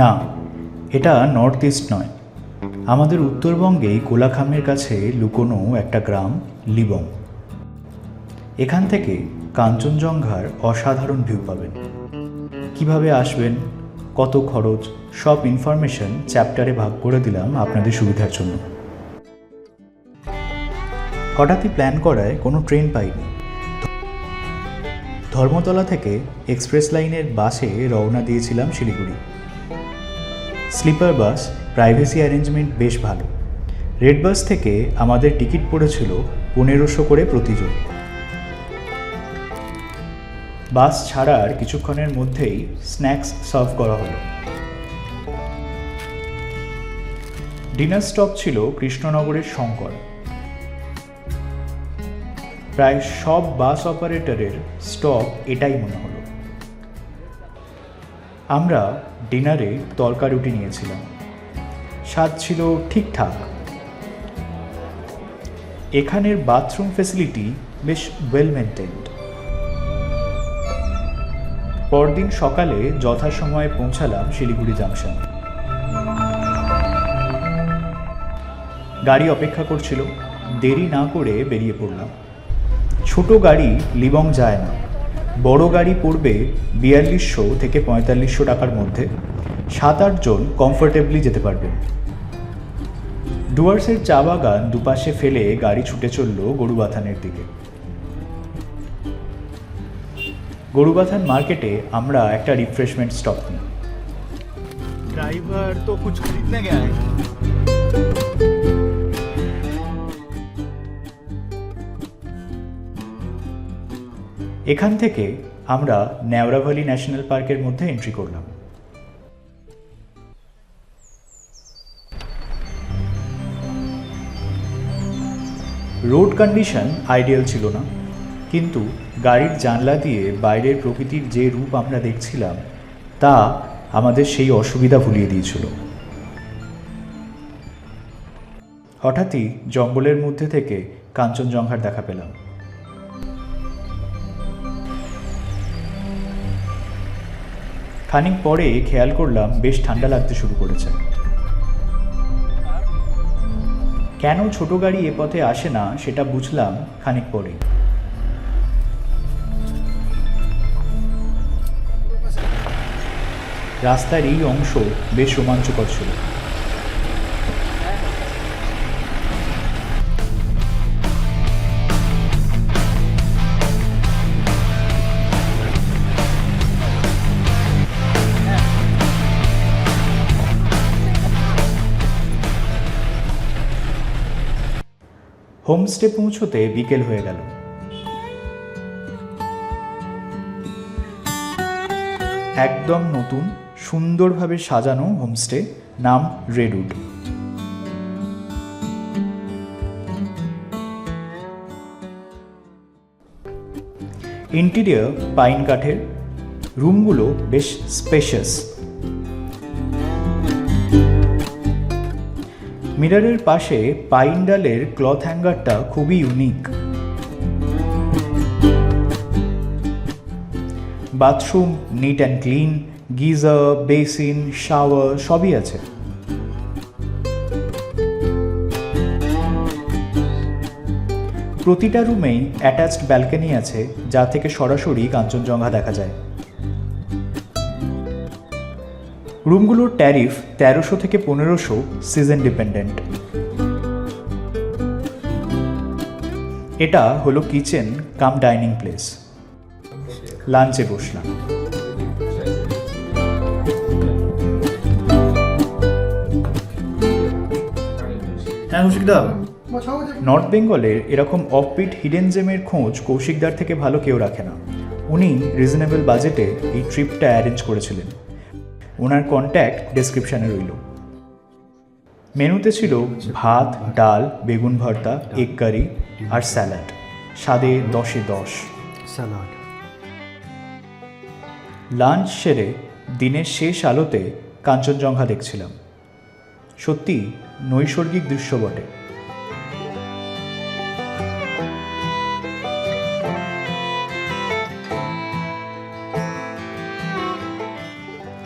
না, এটা north east নয়। আমাদের উত্তরবঙ্গেই কোলাখামের কাছে লুকোনো একটা গ্রাম লিবং। এখান থেকে কাঞ্চনজঙ্ঘার অসাধারণ ভিউ পাবেন। কিভাবে আসবেন, কত খরচ, সব ইনফরমেশন চ্যাপ্টারে ভাগ করে দিলাম আপনাদের সুবিধার জন্য। হঠাৎই প্ল্যান করায় কোনো ট্রেন পাইনি। ধর্মতলা থেকে এক্সপ্রেস লাইনের বাসে রওনা দিয়েছিলাম Siliguri. Sleeper bus, privacy arrangement বেশ ভালো। রেড বাস থেকে আমাদের টিকিট পড়েছিল 1500 করে প্রতিজন। বাস ছাড়ার কিছুক্ষণের মধ্যেই স্ন্যাক্স সার্ভ করা হলো। ডিনার স্টপ ছিল কৃষ্ণনগরের শঙ্কর। প্রায় সব বাস অপারেটরের স্টপ এটাই মনে হলো। আমরা ডিনারে তড়কা রুটি নিয়েছিলাম। স্বাদ ছিল ঠিকঠাক। এখানের বাথরুম ফেসিলিটি বেশ ওয়েল মেনটেন্ড। পরদিন সকালে যথাসময়ে পৌঁছালাম শিলিগুড়ি জাংশন। গাড়ি অপেক্ষা করছিল, দেরি না করে বেরিয়ে পড়লাম। ছোট গাড়ি লিবং যায় না, বড় গাড়ি পড়বে 4200 থেকে 4500 টাকার মধ্যে। 7-8 জন কমফোর্টেবলি যেতে পারবেন। ডুয়ার্সের চা বাগান দুপাশে ফেলে গাড়ি ছুটে চলল গরুবাথানের দিকে। গরুবাথান মার্কেটে আমরা একটা রিফ্রেশমেন্ট স্টপ নিই। ड्राइवर तो कुछ खरीदने गया है। এখান থেকে আমরা নেওড়াভালি ন্যাশনাল পার্কের মধ্যে এন্ট্রি করলাম। রোড কন্ডিশন আইডিয়াল ছিল না, কিন্তু গাড়ির জানলা দিয়ে বাইরের প্রকৃতির যে রূপ আমরা দেখছিলাম তা আমাদের সেই অসুবিধা ভুলিয়ে দিয়েছিল। হঠাৎই জঙ্গলের মধ্যে থেকে কাঞ্চনজঙ্ঘার দেখা পেলাম। খানিক পরে খেয়াল করলাম বেশ ঠান্ডা লাগতে শুরু করেছে। কেন ছোট গাড়ি এ পথে আসে না সেটা বুঝলাম খানিক পরে। রাস্তার এই অংশ বেশ রোমাঞ্চকর ছিল। হোমস্টে পৌঁছতে বিকেল হয়ে গেল। একদম নতুন, সুন্দরভাবে সাজানো হোমস্টে, নাম রেডউড। ইন্টেরিয়র পাইন কাঠের, রুমগুলো বেশ স্পেশাস। মিররের পাশে পাইন ডালের ক্লথ হ্যাঙ্গারটা খুবই unique. Bathroom neat and clean, geyser, basin, shower সবই আছে। প্রতিটা রুমেই অ্যাটাচড ব্যালকনি আছে, যা থেকে সরাসরি কাঞ্চনজঙ্ঘা দেখা যায়। রুমগুলোর ট্যারিফ 1300 থেকে 1500, সিজন ডিপেন্ডেন্ট। এটা হলো কিচেন কাম ডাইনিং প্লেস। লাঞ্চে বসলাম। হ্যাঁ কৌশিকদা, নর্থ বেঙ্গলের এরকম অফবিট হিডেন জেমের খোঁজ কৌশিকদার থেকে ভালো কেউ রাখে না। উনি রিজনেবল বাজেটে এই ট্রিপটা অ্যারেঞ্জ করেছিলেন। ওনার কন্ট্যাক্ট ডেসক্রিপশানে রইল। মেনুতে ছিল ভাত, ডাল, বেগুন ভর্তা, এগ কারি আর স্যালাড। স্বাদে 10-এ 10। স্যালাড। লাঞ্চ সেরে দিনের শেষ আলোতে কাঞ্চনজঙ্ঘা দেখছিলাম। সত্যি নৈসর্গিক দৃশ্য বটে।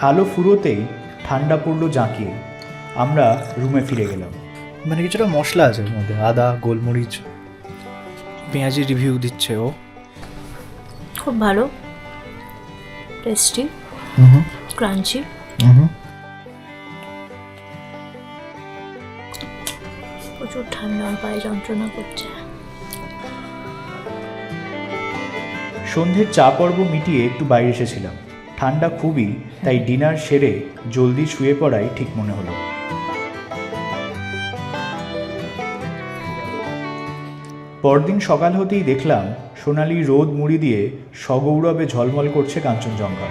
আলো ফুরোতেই ঠান্ডা পড়লো জাঁকিয়ে। আমরা রুমে ফিরে গেলাম। মানে কিছুটা মশলা আছে এর মধ্যে, আদা, গোলমরিচ, পেঁয়াজি রিভিউ দিচ্ছে ও। খুব ভালো, টেস্টি, ক্রাঞ্চি। প্রচুর ঠান্ডা, আমার পায়ে যন্ত্রণা করছে। সন্ধ্যের চা পর্ব মিটিয়ে একটু বাইরে এসেছিলাম। ঠান্ডা খুবই, তাই ডিনার সেরে জলদি শুয়ে পড়াই ঠিক মনে হলো। পরদিন সকাল হতেই দেখলাম সোনালি রোদ মুড়ি দিয়ে সগৌরবে ঝলমল করছে কাঞ্চনজঙ্ঘা।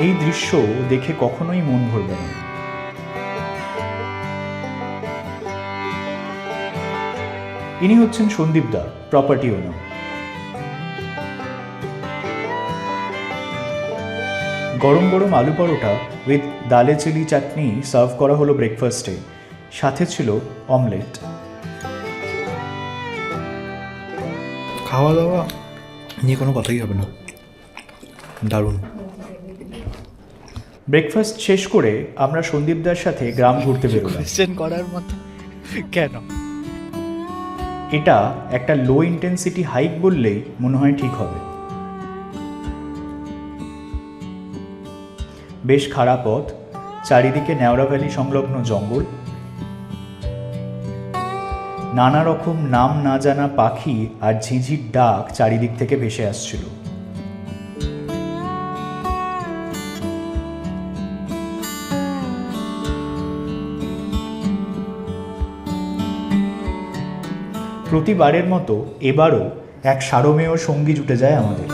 এই দৃশ্য দেখে কখনোই মন ভরবে না। ইনি হচ্ছেন সন্দীপ দা, প্রপার্টি ওনার। গরম গরম আলু পরোটা উইথ দালে চিলি চাটনি সার্ভ করা হলো ব্রেকফাস্টে। সাথে ছিল অমলেট। খাওয়া দাওয়া নিয়ে কোনো কথাই হবে না, দারুণ। ব্রেকফাস্ট শেষ করে আমরা সন্দীপদার সাথে গ্রাম ঘুরতে বেরোলাম। কোয়েশ্চেন করার মতো কেন? এটা একটা লো ইন্টেন্সিটি হাইক বললেই মনে হয় ঠিক হবে। বেশ খাড়া পথ, চারিদিকে নেওড়া ভ্যালি সংলগ্ন জঙ্গল, নানা রকম নাম না জানা পাখি আর ঝিঝির ডাক চারিদিক থেকে ভেসে আসছিল। প্রতিবারের মতো এবারও এক সারমেয় সঙ্গী জুটে যায় আমাদের।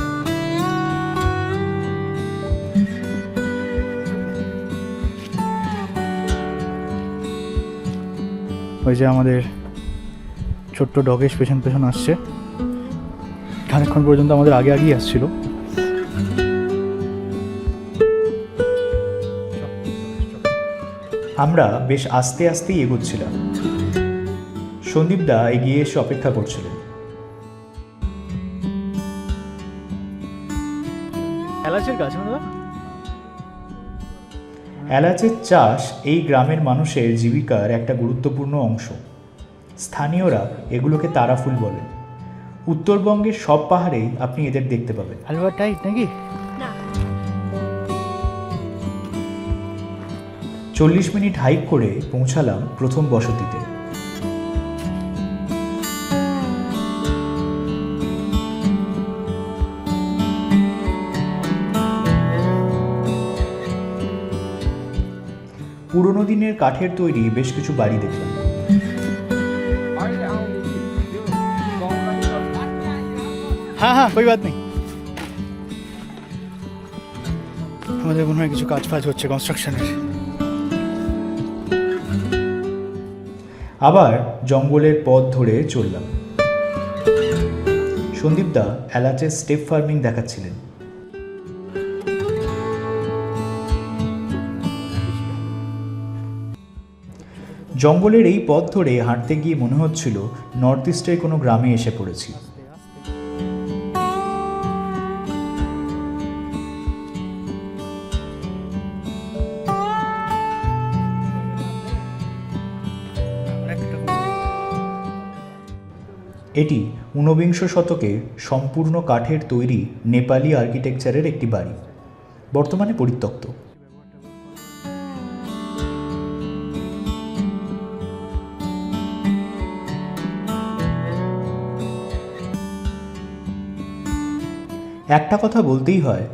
ওই যে আমাদের ছোট্ট ডগেশ পেছন পেছন আসছে, খানিকক্ষণ পর্যন্ত আমাদের আগে আগেই আসছিল। আমরা বেশ আস্তে আস্তেই এগোচ্ছিলাম। সন্দীপদা এগিয়ে এসে অপেক্ষা করছিলেন। এলাচের গাছ না দাদা? এলাচের চাষ এই গ্রামের মানুষের জীবিকার একটা গুরুত্বপূর্ণ অংশ। স্থানীয়রা এগুলোকে তারাফুল বলেন। উত্তরবঙ্গের সব পাহাড়েই আপনি এদের দেখতে পাবেন। হালুয়া টাইট নাকি? না, 40 মিনিট হাইক করে পৌঁছালাম প্রথম বসতিতে। পুরনো দিনের কাঠের তৈরি বেশ কিছু বাড়ি দেখলাম। হ্যাঁ হ্যাঁ, কোই বাত নেই। আমাদের মনে হয় কিছু কাজ ফাজ হচ্ছে কনস্ট্রাকশনের। আবার জঙ্গলের পথ ধরে চললাম। সন্দীপদা এলাচের স্টেপ ফার্মিং দেখাচ্ছিলেন। জঙ্গলের এই পথ ধরে হাঁটতে গিয়ে মনে হচ্ছিল নর্থ ইস্টের কোনো গ্রামে এসে পড়েছি। এটি 19বিংশ শতকে সম্পূর্ণ কাঠের তৈরি নেপালি আর্কিটেকচারের একটি বাড়ি, বর্তমানে পরিত্যক্ত। একটা কথা বলতেই হয়,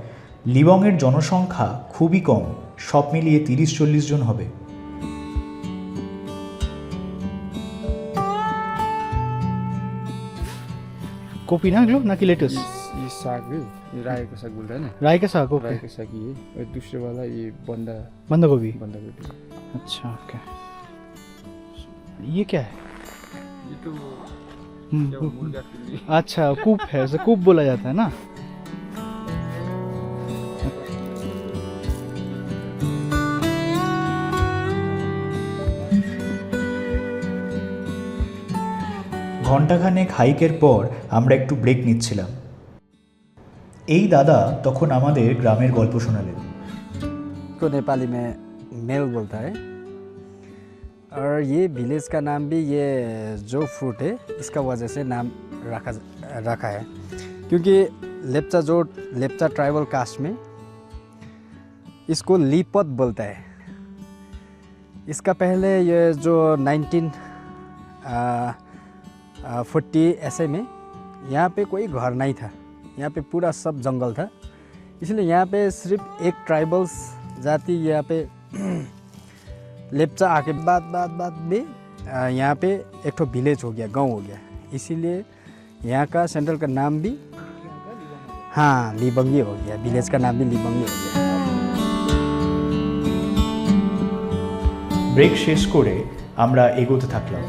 লিবংয়ের জনসংখ্যা খুবই কম, সব মিলিয়ে 30-40 জন হবে। कॉपी ना लो ना कि लेटेस्ट ये साग है, ये राई का साग बोलता है ना, राई का साग। ओके, राई का साग ये, और दूसरे वाला ये बंदा बंदा गोभी। बंदा गोभी। अच्छा ओके, ये क्या है? ये तो जो मुर्गा के लिए। अच्छा कूप है, उसे कूप बोला जाता है ना। ঘণ্টাখানেক হাইকের পর আমরা একটু ব্রেক নিচ্ছিলাম। এই দাদা তখন আমাদের গ্রামের গল্প শোনালেন। को नेपाली में मेल बोलता है। और ये विलेज का नाम भी ये जो फ्रूट है इसका वजह से नाम रखा है, क्योंकि लेप्चा ट्राइबल कास्ट में इसको लीपत बोलता है। इसका पहले ये जो 1940 ऐसे में यहाँ पे कोई घर नहीं था, यहाँ पे पूरा सब जंगल था, इसलिए यहाँ पे सिर्फ एक ट्राइबल्स जाति यहाँ पे लेप्चा आके बाद में यहाँ पे एक ठो विलेज हो गया, गांव हो गया, इसीलिए यहाँ का सेंट्रल का नाम भी हाँ लिबंगी हो गया, विलेज का नाम भी लिबंगी हो गया। ব্রেক শেষ করে আমরা এগোতে থাকলাম।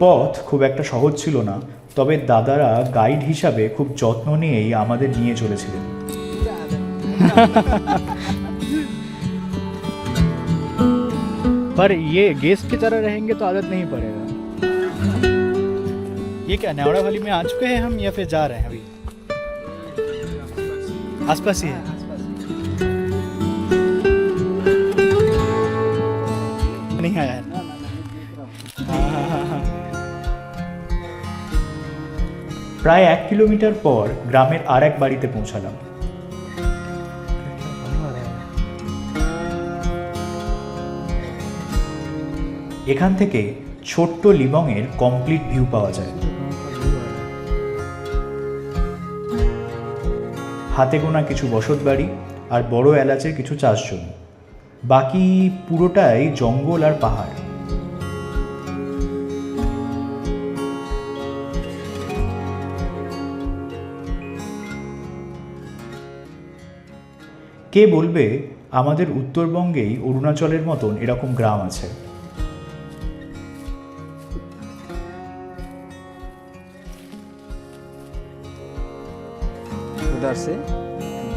পথ খুব একটা সহজ ছিল না, তবে দাদারা গাইড হিসাবে খুব যত্ন নিয়েই আমাদের নিয়ে চলেছিলেন। पर ये गेस्ट की तरह रहेंगे तो आदत नहीं पड़ेगा। ये क्या नेवड़ा वाली में आ चुके हैं हम या फिर जा रहे हैं अभी? आसपास ही है। नहीं आया है। हाँ। প্রায় 1 কিলোমিটার পর গ্রামের আরেক বাড়িতে পৌঁছালাম। এখান থেকে ছোট্ট লিবংয়ের কমপ্লিট ভিউ পাওয়া যায়। হাতে গোনা কিছু বসতবাড়ি আর বড় এলাচের কিছু চাষ জমি, বাকি পুরোটাই জঙ্গল আর পাহাড়। কে বলবে আমাদের উত্তরবঙ্গেই অরুণাচলের মতন এরকম গ্রাম আছে। उधर से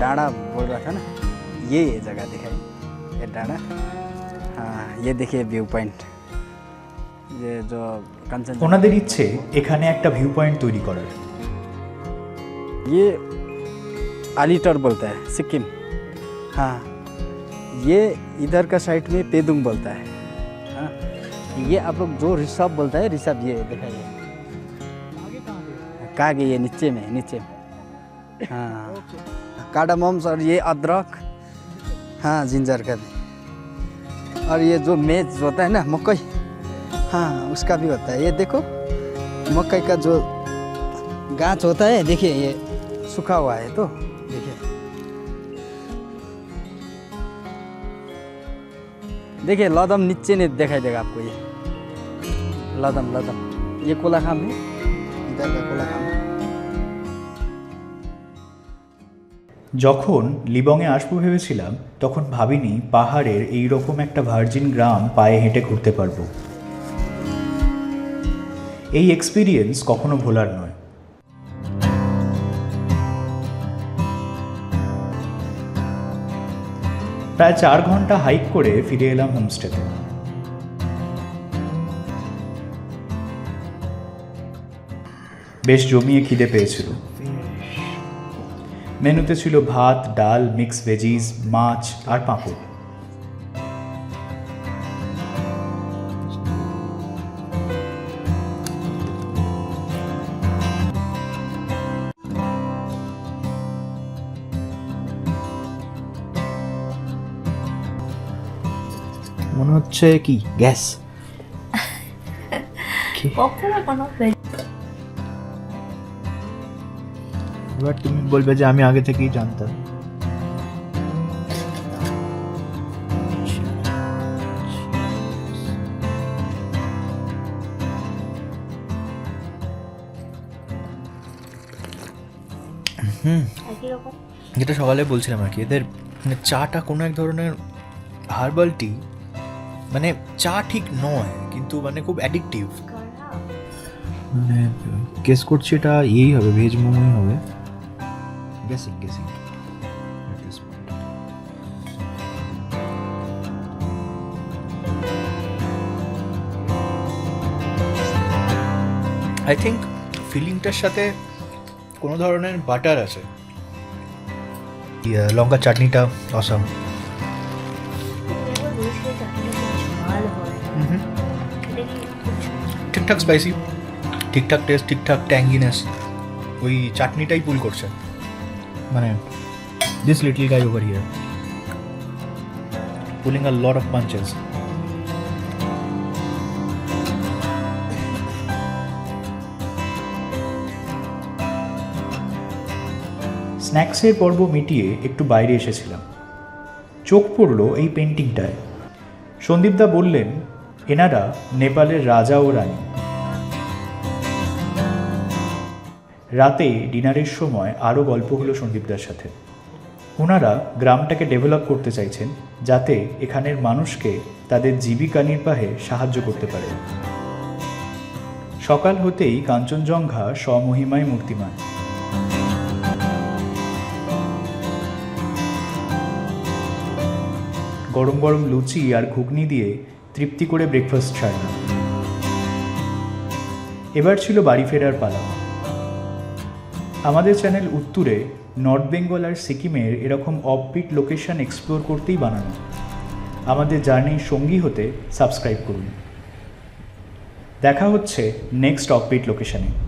डाड़ा बोल रहा था ना, ये जगह दिखाई, ये डाड़ा। हाँ ये देखिए व्यू पॉइंट, ये जो कंचन। ওনাদের ইচ্ছে এখানে একটা ভিউ পয়েন্ট তৈরি করার। ये आलीटर बोलता है सिक्किम। हाँ ये इधर का साइड में पेदुंग बोलता है। हाँ ये आप लोग जो रिसाब बोलता है, रिसाब ये दिखाइए कागे, ये नीचे में हाँ कार्डामम्स और ये अदरक, हाँ जिंजर का भी। और ये जो मेज होता है ना मकई, हाँ उसका भी होता है। ये देखो मकई का जो गाछ होता है, देखिए ये सूखा हुआ है, तो देखिए लदम नीचे नहीं दिखाई देगा आपको। ये लदम ये कोलाखाम है, इधर का कोलाखाम। যখন লিবংয়ে আসবো ভেবেছিলাম তখন ভাবিনি পাহাড়ের এই রকম একটা ভার্জিন গ্রাম পায়ে হেঁটে ঘুরতে পারবো। এই এক্সপিরিয়েন্স কখনো ভোলার নয়। প্রায় 4 ঘন্টা হাইক করে ফিরে এলাম হোমস্টেতে। বেশ জমিয়ে খিদে পেয়েছিল। মেনুতে ছিল ভাত, ডাল, মিক্স ভেজিস, মাছ আর পাঁপড়। মনে হচ্ছে কি গ্যাস। কখনো কোনো এবার তুমি বলবে যে আমি আগে থেকেই জানতাম। একই রকম। যেটা সকালে বলছিলাম আর কি, এদের মানে চাটা কোনো এক ধরনের হার্বাল টি, মানে চা ঠিক নয় কিন্তু মানে খুব অ্যাডিকটিভ। মানে গেস করছি এটা এই হবে, ভেজ মোমোই হবে। গেসিং আই থিঙ্ক ফিলিংটার সাথে কোনো ধরনের বাটার আছে, লঙ্কা চাটনিটা অসাম। একবার বলেছিল চাটনিটা খুব ঝাল হয়। এটা কি খুব ঝাল? ঠিকঠাক স্পাইসি, ঠিকঠাক টেস্ট, ঠিকঠাক ট্যাঙ্গিনেস, ওই চাটনিটাই পুল করছে। মানে this little guy over here pulling a lot of punches. স্ন্যাক্সের পর্ব মিটিয়ে একটু বাইরে এসেছিলাম। চোখ পড়ল এই পেন্টিংটায়। সন্দীপদা বললেন এনারা নেপালের রাজা ও রানী। রাতে ডিনারের সময় আরও গল্প হলো সন্দীপদার সাথে। ওনারা গ্রামটাকে ডেভেলপ করতে চাইছেন যাতে এখানের মানুষকে তাদের জীবিকা নির্বাহে সাহায্য করতে পারে। সকাল হতেই কাঞ্চনজঙ্ঘা স্বমহিমায় মূর্তিমান। গরম গরম লুচি আর ঘুগনি দিয়ে তৃপ্তি করে ব্রেকফাস্ট সারলাম। এবার ছিল বাড়ি ফেরার পালা। আমাদের চ্যানেল উত্তরে নর্থ বেঙ্গল আর সিকিমের এরকম অফবিট লোকেশন এক্সপ্লোর করতেই বানানো। আমাদের জার্নির সঙ্গী হতে সাবস্ক্রাইব করুন। দেখা হচ্ছে নেক্সট অফবিট লোকেশনে।